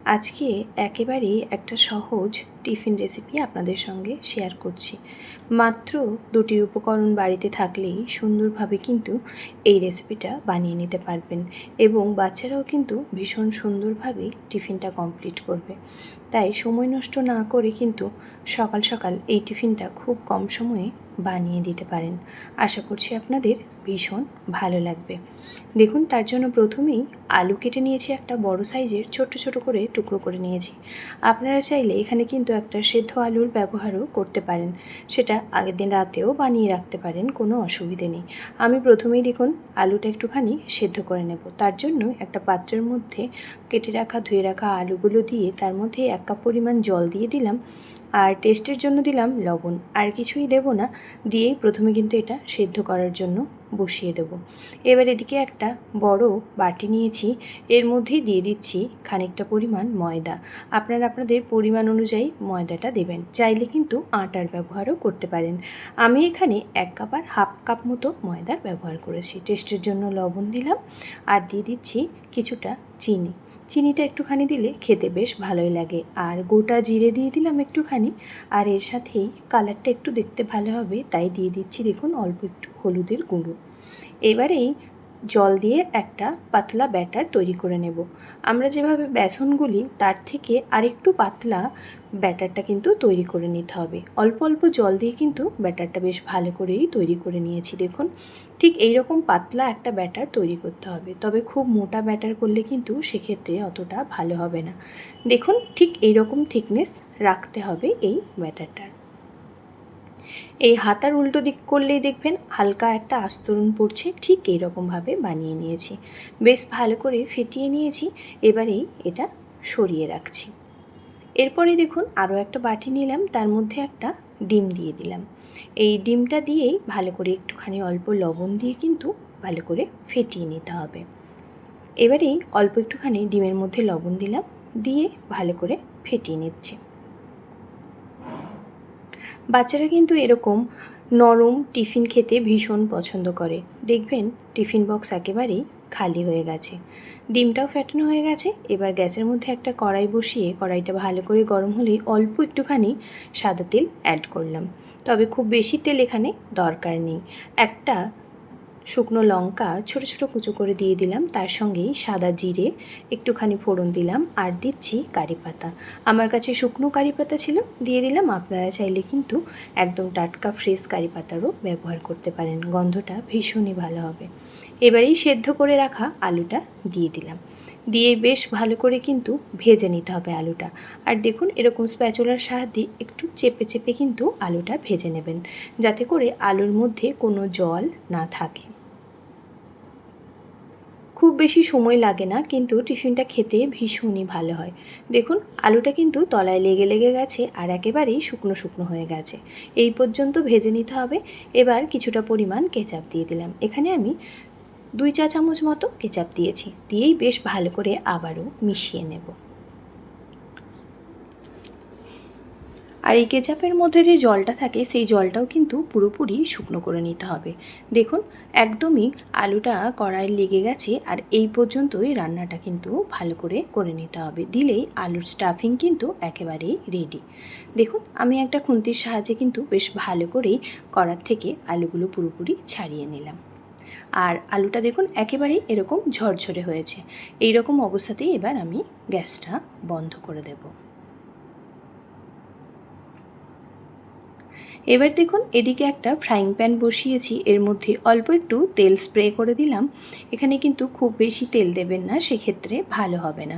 আজকে একেবারেই একটা সহজ টিফিন রেসিপি আপনাদের সঙ্গে শেয়ার করছি। মাত্র ২টি উপকরণ বাড়িতে থাকলেই সুন্দরভাবে কিন্তু এই রেসিপিটা বানিয়ে নিতে পারবেন এবং বাচ্চারাও কিন্তু ভীষণ সুন্দরভাবে টিফিনটা কমপ্লিট করবে। তাই সময় নষ্ট না করে কিন্তু সকাল সকাল এই টিফিনটা খুব কম সময়ে বানিয়ে দিতে পারেন। আশা করছি আপনাদের ভীষণ ভালো লাগবে। দেখুন, তার জন্য প্রথমেই আলু কেটে নিয়েছি, একটা বড় সাইজের ছোট ছোট করে টুকরো করে নিয়েছি। আপনারা চাইলে এখানে কিন্তু একটা সেদ্ধ আলুর ব্যবহারও করতে পারেন, সেটা আগের দিন রাতেও বানিয়ে রাখতে পারেন, কোনো অসুবিধে নেই। আমি প্রথমেই দেখুন আলুটা একটুখানি সেদ্ধ করে নেব। তার জন্য একটা পাত্রের মধ্যে কেটে রাখা ধুয়ে রাখা আলুগুলো দিয়ে তার মধ্যে 1 কাপ পরিমাণ জল দিয়ে দিলাম, আর টেস্টের জন্য দিলাম লবণ। আর কিছুই দেব না, দিয়েই প্রথমে কিন্তু এটা সেদ্ধ করার জন্য বসিয়ে দেব। এবার এদিকে একটা বড় বাটি নিয়েছি, এর মধ্যেই দিয়ে দিচ্ছি খানিকটা পরিমাণ ময়দা। আপনারা আপনাদের পরিমাণ অনুযায়ী ময়দাটা দেবেন, চাইলে কিন্তু আটার ব্যবহারও করতে পারেন। আমি এখানে 1 কাপ আর হাফ কাপ মতো ময়দার ব্যবহার করেছি। টেস্টের জন্য লবণ দিলাম, আর দিয়ে দিচ্ছি কিছুটা চিনি। চিনিটা একটুখানি দিলে খেতে বেশ ভালোই লাগে। আর গোটা জিরে দিয়ে দিলাম একটুখানি, আর এর সাথেই কালারটা একটু দেখতে ভালো হবে তাই দিয়ে দিচ্ছি দেখুন অল্প একটু হলুদের গুঁড়ো। এবারেই জল দিয়ে একটা পাতলা ব্যাটার তৈরি করে নেব। আমরা যেভাবে বেসন গুলি তার থেকে আরেকটু পাতলা ব্যাটারটা কিন্তু তৈরি করে নিতে হবে। অল্প অল্প জল দিয়ে কিন্তু ব্যাটারটা বেশ ভালো করেই তৈরি করে নিয়েছি। দেখুন, ঠিক এই রকম পাতলা একটা ব্যাটার তৈরি করতে হবে, তবে খুব মোটা ব্যাটার করলে কিন্তু সেক্ষেত্রে অতটা ভালো হবে না। দেখুন, ঠিক এই রকম থিকনেস রাখতে হবে এই ব্যাটারটার। এই হাতার উল্টো দিক করলেই দেখবেন হালকা একটা আস্তরণ পড়ছে, ঠিক এইরকমভাবে বানিয়ে নিয়েছি। বেশ ভালো করে ফেটিয়ে নিয়েছি। এবারেই এটা সরিয়ে রাখছি। এরপরে দেখুন আরও একটা বাটি নিলাম, তার মধ্যে একটা ডিম দিয়ে দিলাম। এই ডিমটা দিয়েই ভালো করে একটুখানি অল্প লবণ দিয়ে কিন্তু ভালো করে ফেটিয়ে নিতে হবে। এবারেই অল্প একটুখানি ডিমের মধ্যে লবণ দিলাম, দিয়ে ভালো করে ফেটিয়ে নিচ্ছি। বাচ্চারা কিন্তু এরকম নরম টিফিন খেতে ভীষণ পছন্দ করে। দেখবেন টিফিন বক্স একেবারেই খালি হয়ে গেছে। ডিমটাও ফ্যাটানো হয়ে গেছে। এবার গ্যাসের মধ্যে একটা কড়াই বসিয়ে কড়াইটা ভালো করে গরম হলেই অল্প একটুখানি সাদা তেল অ্যাড করলাম, তবে খুব বেশি তেল এখানে দরকার নেই। একটা শুকনো লঙ্কা ছোট ছোট কুচো করে দিয়ে দিলাম, তার সঙ্গেই সাদা জিরে একটুখানি ফোড়ন দিলাম, আর দিচ্ছি কারি পাতা। আমার কাছে শুকনো কারি পাতা ছিল, দিয়ে দিলাম। আপনারা চাইলে কিন্তু একদম টাটকা ফ্রেশ কারি পাতারও ব্যবহার করতে পারেন, গন্ধটা ভীষণই ভালো হবে। এবারেই সেদ্ধ করে রাখা আলুটা দিয়ে দিলাম, দিয়ে বেশ ভালো করে কিন্তু ভেজে নিতে হবে আলুটা। আর দেখুন, এরকম স্প্যাচুলার সাহায্যে একটু চেপে চেপে কিন্তু আলুটা ভেজে নেবেন, যাতে করে আলুর মধ্যে কোনো জল না থাকে। খুব বেশি সময় লাগে না, কিন্তু টিফিনটা খেতে ভীষণই ভালো হয়। দেখুন, আলুটা কিন্তু তলায় লেগে লেগে গেছে আর একেবারেই শুকনো শুকনো হয়ে গেছে। এই পর্যন্ত ভেজে নিতে হবে। এবার কিছুটা পরিমাণ কেচাপ দিয়ে দিলাম। এখানে আমি 2 চা চামচ মতো কেচাপ দিয়েছি, দিয়েই বেশ ভালো করে আবারও মিশিয়ে নেব। আর এই কেচাপের মধ্যে যে জলটা থাকে সেই জলটাও কিন্তু পুরোপুরি শুকনো করে নিতে হবে। দেখুন, একদমই আলুটা কড়াইয়ে লেগে গেছে, আর এই পর্যন্তই রান্নাটা কিন্তু ভালো করে করে নিতে হবে, দিলেই আলুর স্টাফিং কিন্তু একেবারেই রেডি। দেখুন, আমি একটা খুন্তির সাহায্যে কিন্তু বেশ ভালো করেই কড়ার থেকে আলুগুলো পুরোপুরি ছাড়িয়ে নিলাম। আর আলুটা দেখুন একেবারেই এরকম ঝরঝরে হয়েছে। এই রকম অবস্থাতেই এবার আমি গ্যাসটা বন্ধ করে দেব। এবার দেখুন, এদিকে একটা ফ্রাইং প্যান বসিয়েছি, এর মধ্যে অল্প একটু তেল স্প্রে করে দিলাম। এখানে কিন্তু খুব বেশি তেল দেবেন না, সেক্ষেত্রে ভালো হবে না।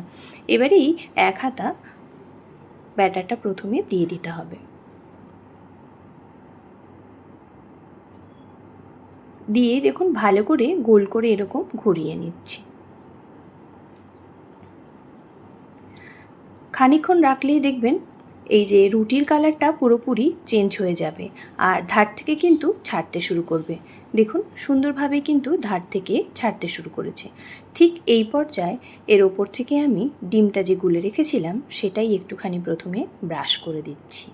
এবারেই 1 হাতা ব্যাটারটা প্রথমে দিয়ে দিতে হবে, দিয়ে দেখুন ভালো করে গোল করে এরকম ঘুরিয়ে নিচ্ছি। খানিকক্ষণ রাখলেই দেখবেন এই যে রুটির কালারটা পুরোপুরি চেঞ্জ হয়ে যাবে, আর ধার থেকে কিন্তু ছাড়তে শুরু করবে। দেখুন, সুন্দরভাবে কিন্তু ধার থেকে ছাড়তে শুরু করেছে। ঠিক এই পর্যায়ে এর ওপর থেকে আমি ডিমটা যে গুলে রেখেছিলাম সেটাই একটুখানি প্রথমে ব্রাশ করে দিচ্ছি।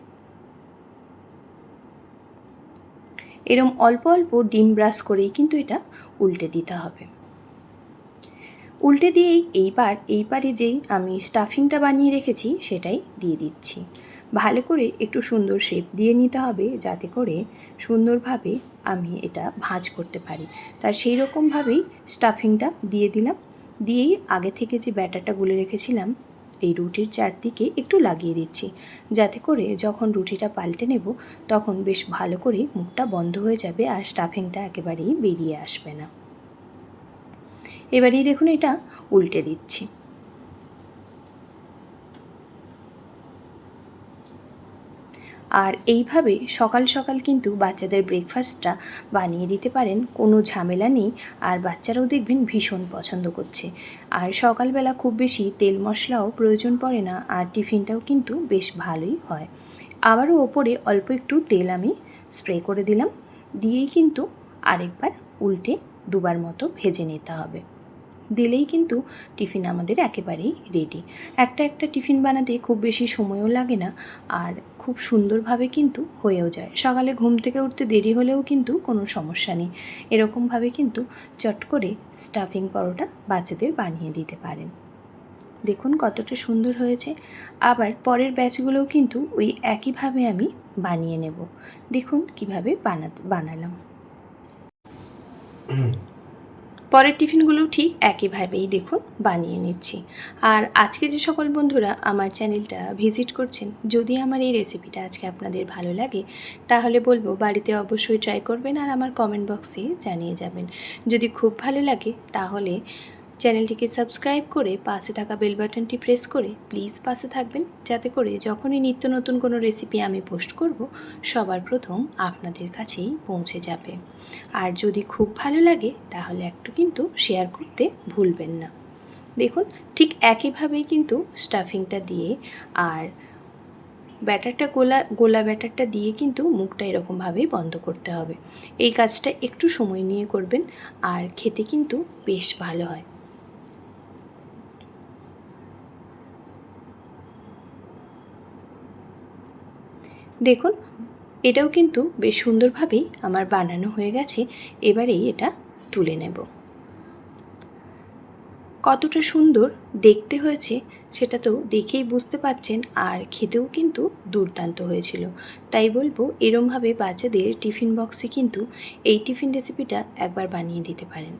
এরম অল্প অল্প ডিম ব্রাশ করেই কিন্তু এটা উল্টে দিতে হবে। উল্টে দিয়েই এই পারে যেই আমি স্টাফিংটা বানিয়ে রেখেছি সেটাই দিয়ে দিচ্ছি। ভালো করে একটু সুন্দর শেপ দিয়ে নিতে হবে, যাতে করে সুন্দরভাবে আমি এটা ভাঁজ করতে পারি। তার সেই রকমভাবেই স্টাফিংটা দিয়ে দিলাম। দিয়েই আগে থেকে যে ব্যাটারটা গুলে রেখেছিলাম এই রুটির চারদিকে একটু লাগিয়ে দিচ্ছি, যাতে করে যখন রুটিটা পাল্টে নেব তখন বেশ ভালো করে মুখটা বন্ধ হয়ে যাবে আর স্টাফিংটা একেবারেই বেরিয়ে আসবে না। এবারেই দেখুন এটা উল্টে দিচ্ছি। আর এইভাবে সকাল সকাল কিন্তু বাচ্চাদের ব্রেকফাস্টটা বানিয়ে দিতে পারেন, কোনো ঝামেলা নেই। আর বাচ্চারাও দেখবেন ভীষণ পছন্দ করছে। আর সকালবেলা খুব বেশি তেল মশলাও প্রয়োজন পড়ে না, আর টিফিনটাও কিন্তু বেশ ভালোই হয়। আবারও ওপরে অল্প একটু তেল আমি স্প্রে করে দিলাম, দিয়েই কিন্তু আরেকবার উল্টে দুবার মতো ভেজে নিতে হবে। দিলেই কিন্তু টিফিন আমাদের একেবারেই রেডি। একটা টিফিন বানাতে খুব বেশি সময়ও লাগে না, আর খুব সুন্দরভাবে কিন্তু হয়েও যায়। সকালে ঘুম থেকে উঠতে দেরি হলেও কিন্তু কোনো সমস্যা নেই। এরকমভাবে কিন্তু চট করে স্টাফিং পরোটা বাচ্চাদের বানিয়ে দিতে পারেন। দেখুন কতটা সুন্দর হয়েছে। আবার পরের ব্যাচগুলোও কিন্তু ওই একইভাবে আমি বানিয়ে নেব। দেখুন কীভাবে বানালাম। পরের টিফিনগুলো ঠিক একইভাবেই দেখুন বানিয়ে নিচ্ছি। আর আজকে যে সকল বন্ধুরা আমার চ্যানেলটা ভিজিট করছেন, যদি আমার এই রেসিপিটা আজকে আপনাদের ভালো লাগে তাহলে বলবো বাড়িতে অবশ্যই ট্রাই করবেন আর আমার কমেন্ট বক্সে জানিয়ে যাবেন। যদি খুব ভালো লাগে তাহলে চ্যানেলটিকে সাবস্ক্রাইব করে পাশে থাকা বেল বাটনটি প্রেস করে প্লিজ পাশে থাকবেন, যাতে করে যখনই নিত্য নতুন কোনো রেসিপি আমি পোস্ট করব সবার প্রথম আপনাদের কাছেই পৌঁছে যাবে। আর যদি খুব ভালো লাগে তাহলে একটু কিন্তু শেয়ার করতে ভুলবেন না। দেখুন ঠিক একইভাবেই কিন্তু স্টাফিংটা দিয়ে আর ব্যাটারটা গোলা ব্যাটারটা দিয়ে কিন্তু মুখটা এরকমভাবেই বন্ধ করতে হবে। এই কাজটা একটু সময় নিয়ে করবেন, আর খেতে কিন্তু বেশ ভালো হয়। দেখুন এটাও কিন্তু বেশ সুন্দরভাবেই আমার বানানো হয়ে গেছে। এবারেই এটা তুলে নেব। কতটা সুন্দর দেখতে হয়েছে সেটা তো দেখেই বুঝতে পারছেন, আর খেতেও কিন্তু দুর্দান্ত হয়েছিল। তাই বলবো এরমভাবে বাচ্চাদের টিফিন বক্সে কিন্তু এই টিফিন রেসিপিটা একবার বানিয়ে দিতে পারেন।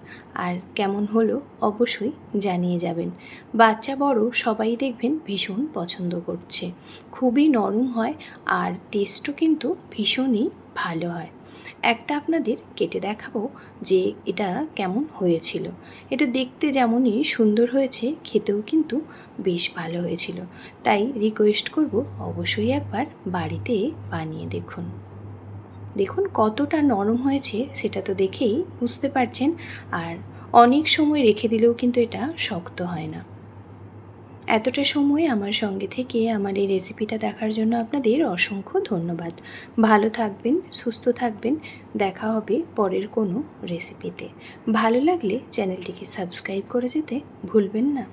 আর কেমন হলো অবশ্যই জানিয়ে যাবেন। বাচ্চা বড় সবাই দেখবেন ভীষণ পছন্দ করছে। খুবই নরম হয় আর টেস্টও কিন্তু ভীষণই ভালো হয়। একটা আপনাদের কেটে দেখাবো যে এটা কেমন হয়েছিল। এটা দেখতে যেমনই সুন্দর হয়েছে, খেতেও কিন্তু বেশ ভালো হয়েছিল। তাই রিকোয়েস্ট করব অবশ্যই একবার বাড়িতে বানিয়ে দেখুন। দেখুন কতটা নরম হয়েছে সেটা তো দেখেই বুঝতে পারছেন। আর অনেক সময় রেখে দিলেও কিন্তু এটা শক্ত হয় না। এতটা সময় আমার সঙ্গে থেকে আমার এই রেসিপিটা দেখার জন্য আপনাদের অসংখ্য ধন্যবাদ। ভালো থাকবেন, সুস্থ থাকবেন। দেখা হবে পরের কোনো রেসিপিতে। ভালো লাগলে চ্যানেলটিকে সাবস্ক্রাইব করে যেতে ভুলবেন না।